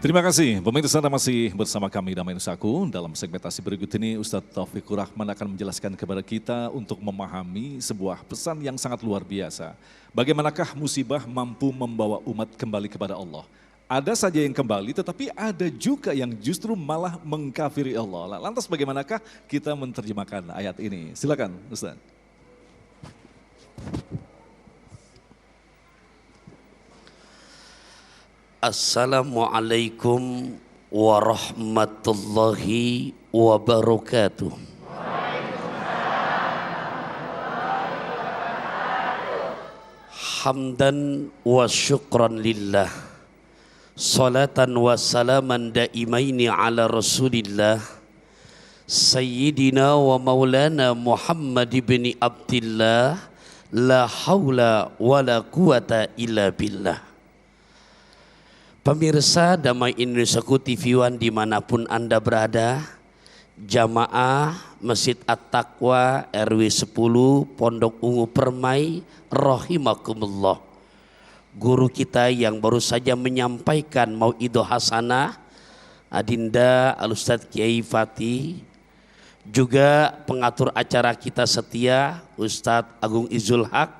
Terima kasih, pemirsa Anda masih bersama kami Damai Nusaku. Dalam segmentasi berikut ini Ustadz Taufikur Rahman akan menjelaskan kepada kita untuk memahami sebuah pesan yang sangat luar biasa. Bagaimanakah musibah mampu membawa umat kembali kepada Allah? Ada saja yang kembali tetapi ada juga yang justru malah mengkafiri Allah. Lantas bagaimanakah kita menerjemahkan ayat ini? Silakan Ustadz. Assalamualaikum warahmatullahi wabarakatuh. Hamdan wa syukran lillah, salatan wa salaman daimaini ala rasulillah, sayyidina wa maulana Muhammad ibn Abdillah, la hawla wa la quwata illa billah. Pemirsa Damai Indonesiaku TV One dimanapun Anda berada, jamaah Masjid At-Taqwa RW 10 Pondok Ungu Permai rahimakumullah. Guru kita yang baru saja menyampaikan mauidhah hasanah, Adinda Al-Ustadz Kiai Fatih, juga pengatur acara kita setia Ustadz Agung Izul Haq,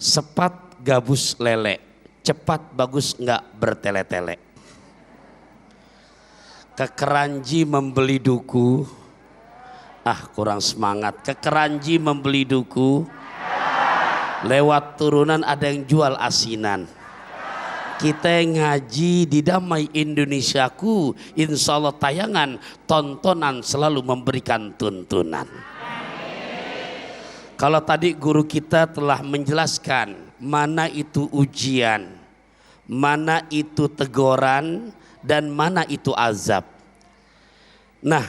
sepat gabus lele, cepat bagus enggak bertele-tele. Ke Keranji membeli duku, kurang semangat. Ke Keranji membeli duku, lewat turunan ada yang jual asinan. Kita yang ngaji di Damai Indonesiaku, insya Allah tayangan tontonan selalu memberikan tuntunan. Kalau tadi guru kita telah menjelaskan mana itu ujian, mana itu teguran, dan mana itu azab. Nah,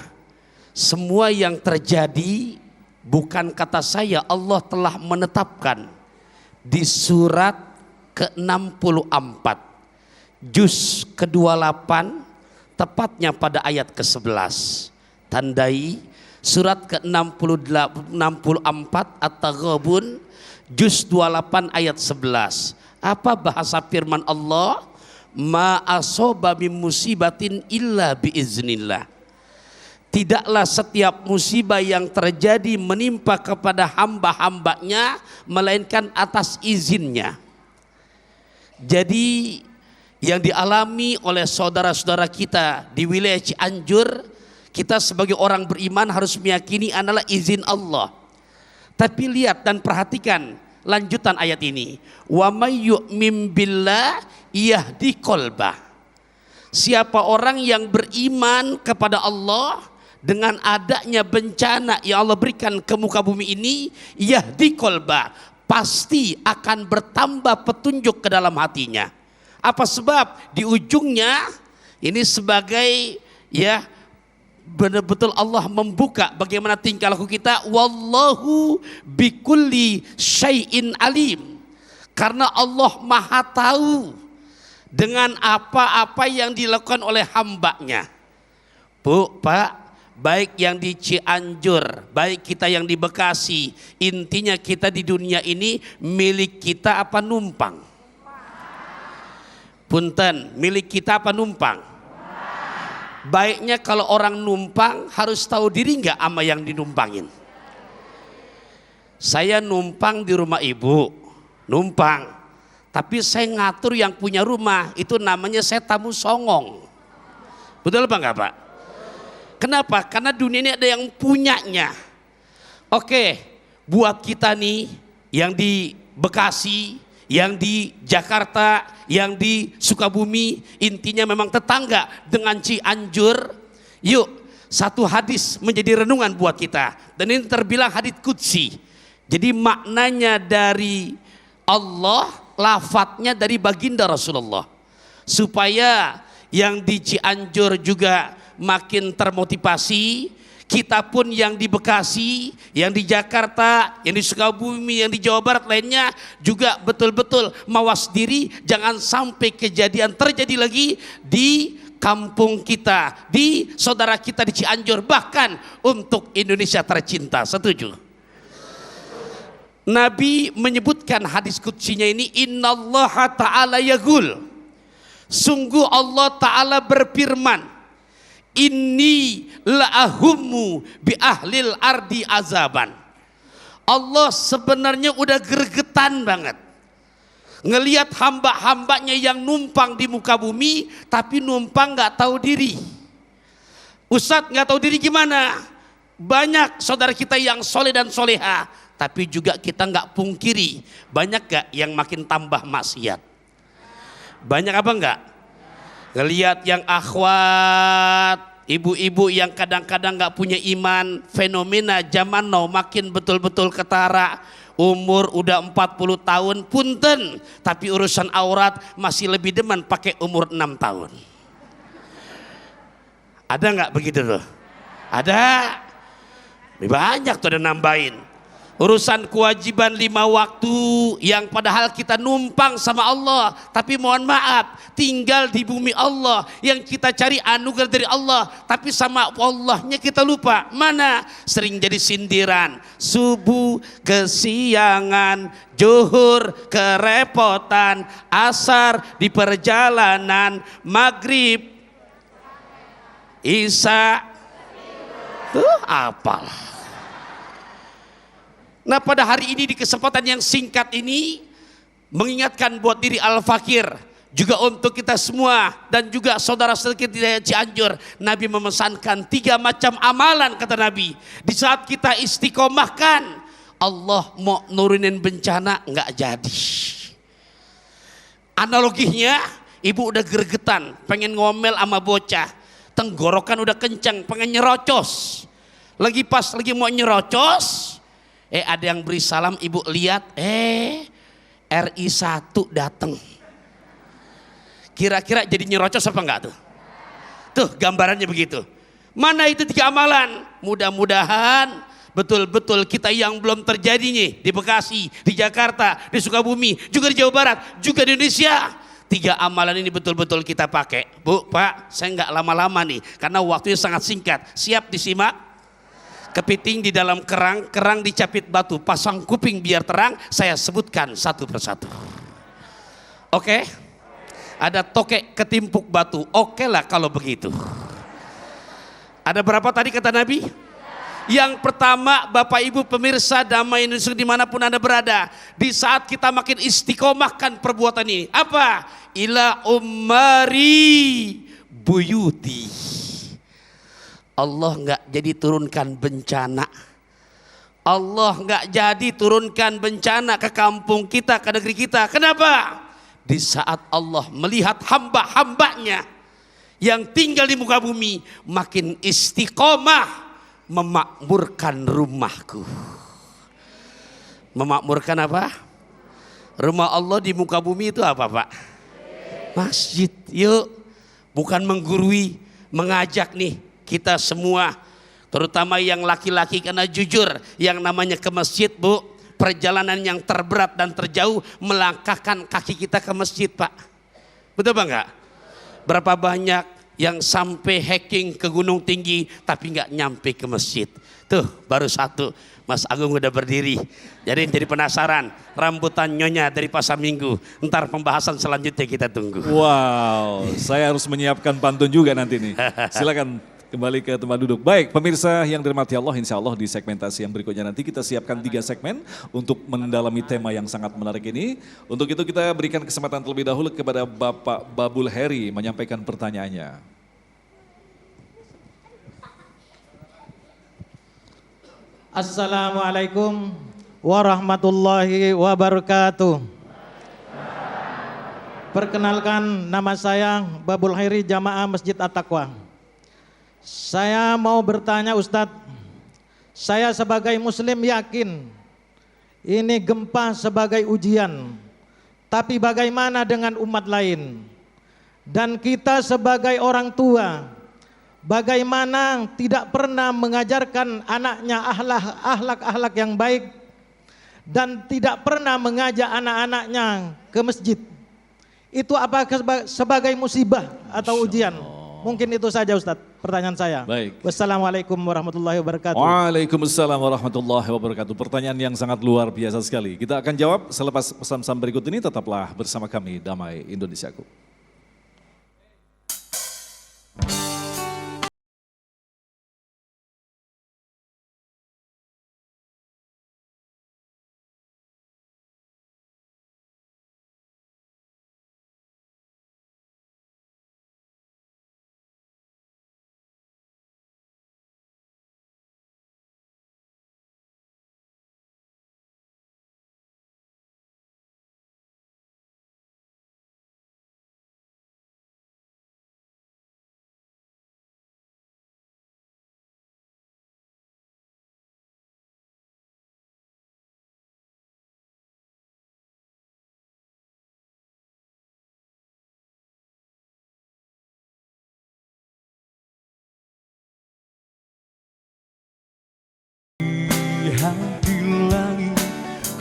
semua yang terjadi bukan kata saya, Allah telah menetapkan di surat ke-64 juz ke-28 tepatnya pada ayat ke-11. Tandai surat ke-64 At-Taghabun juz 28 ayat 11. Apa bahasa firman Allah? Ma asoba min musibatin illa biiznillah. Tidaklah setiap musibah yang terjadi menimpa kepada hamba-hambanya melainkan atas izinnya. Jadi yang dialami oleh saudara-saudara kita di wilayah Cianjur, kita sebagai orang beriman harus meyakini adalah izin Allah. Tapi lihat dan perhatikan lanjutan ayat ini. Wa may yu'min billah yahdi qalbah. Siapa orang yang beriman kepada Allah, dengan adanya bencana yang Allah berikan ke muka bumi ini, yahdi qalbah, pasti akan bertambah petunjuk ke dalam hatinya. Apa sebab? Di ujungnya ini sebagai benar-betul Allah membuka bagaimana tingkah laku kita. Wallahu bikulli syai'in alim. Karena Allah maha tahu dengan apa-apa yang dilakukan oleh hambanya. Bu, Pak, baik yang di Cianjur, baik kita yang di Bekasi, intinya kita di dunia ini milik kita apa numpang? Punten, milik kita apa numpang? Baiknya kalau orang numpang harus tahu diri nggak sama yang dinumpangin. Saya numpang di rumah ibu, numpang, tapi saya ngatur yang punya rumah, itu namanya saya tamu songong. Betul apa enggak, Pak? Kenapa? Karena dunia ini ada yang punyanya. Oke, buat kita nih yang di Bekasi, yang di Jakarta, yang di Sukabumi, intinya memang tetangga dengan Cianjur. Yuk, satu hadis menjadi renungan buat kita. Dan ini terbilang hadis qudsi. Jadi maknanya dari Allah, lafadznya dari baginda Rasulullah. Supaya yang di Cianjur juga makin termotivasi, kita pun yang di Bekasi, yang di Jakarta, yang di Sukabumi, yang di Jawa Barat lainnya juga betul-betul mawas diri jangan sampai kejadian terjadi lagi di kampung kita, di saudara kita di Cianjur, bahkan untuk Indonesia tercinta. Setuju? Nabi menyebutkan hadis qudsinya ini, innallaha ta'ala yaqul, Sungguh Allah Ta'ala berfirman, inni la'ahummu bi ahlil ardi azaban. Allah sebenarnya udah gregetan banget ngelihat hamba-hambanya yang numpang di muka bumi, tapi numpang nggak tahu diri. Ustadz nggak tahu diri gimana? Banyak saudara kita yang soleh dan soleha, tapi juga kita nggak pungkiri banyak gak yang makin tambah maksiat. Banyak apa enggak? Ngelihat yang akhwat, ibu-ibu yang kadang-kadang nggak punya iman, fenomena zaman now makin betul-betul ketara. Umur udah 40 tahun punten, tapi urusan aurat masih lebih demen pakai umur 6 tahun. Ada nggak begitu loh? Ada. Banyak tuh ada nambahin. Urusan kewajiban 5 waktu yang padahal kita numpang sama Allah, tapi mohon maaf tinggal di bumi Allah yang kita cari anugerah dari Allah, tapi sama Allahnya kita lupa. Mana? Sering jadi sindiran, subuh kesiangan, zuhur kerepotan, asar di perjalanan, maghrib isya tuh apalah. Nah pada hari ini di kesempatan yang singkat ini mengingatkan buat diri Al-Fakir, juga untuk kita semua dan juga saudara-saudara kita di Cianjur, Nabi memesankan 3 macam amalan kata Nabi. Di saat kita istiqomahkan, Allah mau nurunin bencana nggak jadi. Analoginya, ibu udah gregetan pengen ngomel sama bocah, tenggorokan udah kencang pengen nyerocos. Lagi mau nyerocos, ada yang beri salam, ibu lihat, RI 1 datang. Kira-kira jadi nyerocos apa enggak tuh? Tuh gambarannya begitu. Mana itu 3 amalan? Mudah-mudahan betul-betul kita yang belum terjadi nih di Bekasi, di Jakarta, di Sukabumi, juga di Jawa Barat, juga di Indonesia. 3 amalan ini betul-betul kita pakai. Bu, Pak, saya enggak lama-lama nih karena waktunya sangat singkat. Siap disimak? Kepiting di dalam kerang, kerang dicapit batu, pasang kuping biar terang, saya sebutkan satu persatu. Oke? Ada tokek ketimpuk batu, oke lah kalau begitu. Ada berapa tadi kata Nabi? Yang pertama, Bapak Ibu pemirsa Damai Indonesia dimanapun Anda berada, di saat kita makin istiqomahkan perbuatan ini, apa? Ila ummari buyuti. Allah nggak jadi turunkan bencana. Allah nggak jadi turunkan bencana ke kampung kita, ke negeri kita. Kenapa? Di saat Allah melihat hamba-hambanya yang tinggal di muka bumi makin istiqomah memakmurkan rumahku. Memakmurkan apa? Rumah Allah di muka bumi itu apa, Pak? Masjid. Yuk, bukan menggurui, mengajak nih kita semua, terutama yang laki-laki, karena jujur yang namanya ke masjid, Bu, perjalanan yang terberat dan terjauh melangkahkan kaki kita ke masjid, Pak. Betul Pak enggak? Berapa banyak yang sampai hiking ke gunung tinggi tapi nggak nyampe ke masjid. Tuh baru satu, Mas Agung udah berdiri. Jadi penasaran, rambutan nyonya dari Pasar Minggu. Ntar pembahasan selanjutnya kita tunggu. Wow, saya harus menyiapkan pantun juga nanti nih. Silakan kembali ke tempat duduk. Baik, pemirsa yang dirahmati Allah, insya Allah di segmentasi yang berikutnya nanti kita siapkan 3 segmen untuk mendalami tema yang sangat menarik ini. Untuk itu kita berikan kesempatan terlebih dahulu kepada Bapak Babul Heri menyampaikan pertanyaannya. Assalamualaikum warahmatullahi wabarakatuh. Perkenalkan, nama saya Babul Heri, Jamaah Masjid At-Taqwa. Saya mau bertanya Ustadz, saya sebagai muslim yakin ini gempa sebagai ujian, tapi bagaimana dengan umat lain? Dan kita sebagai orang tua, bagaimana tidak pernah mengajarkan anaknya akhlak-akhlak yang baik dan tidak pernah mengajak anak-anaknya ke masjid? Itu apakah sebagai musibah atau ujian? Mungkin itu saja Ustadz pertanyaan saya. Baik. Wassalamualaikum warahmatullahi wabarakatuh. Waalaikumsalam warahmatullahi wabarakatuh. Pertanyaan yang sangat luar biasa sekali. Kita akan jawab selepas pesan-pesan berikut ini. Tetaplah bersama kami Damai Indonesiaku.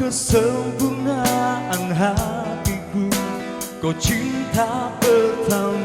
kesempurnaan hatiku, kau cinta pertama.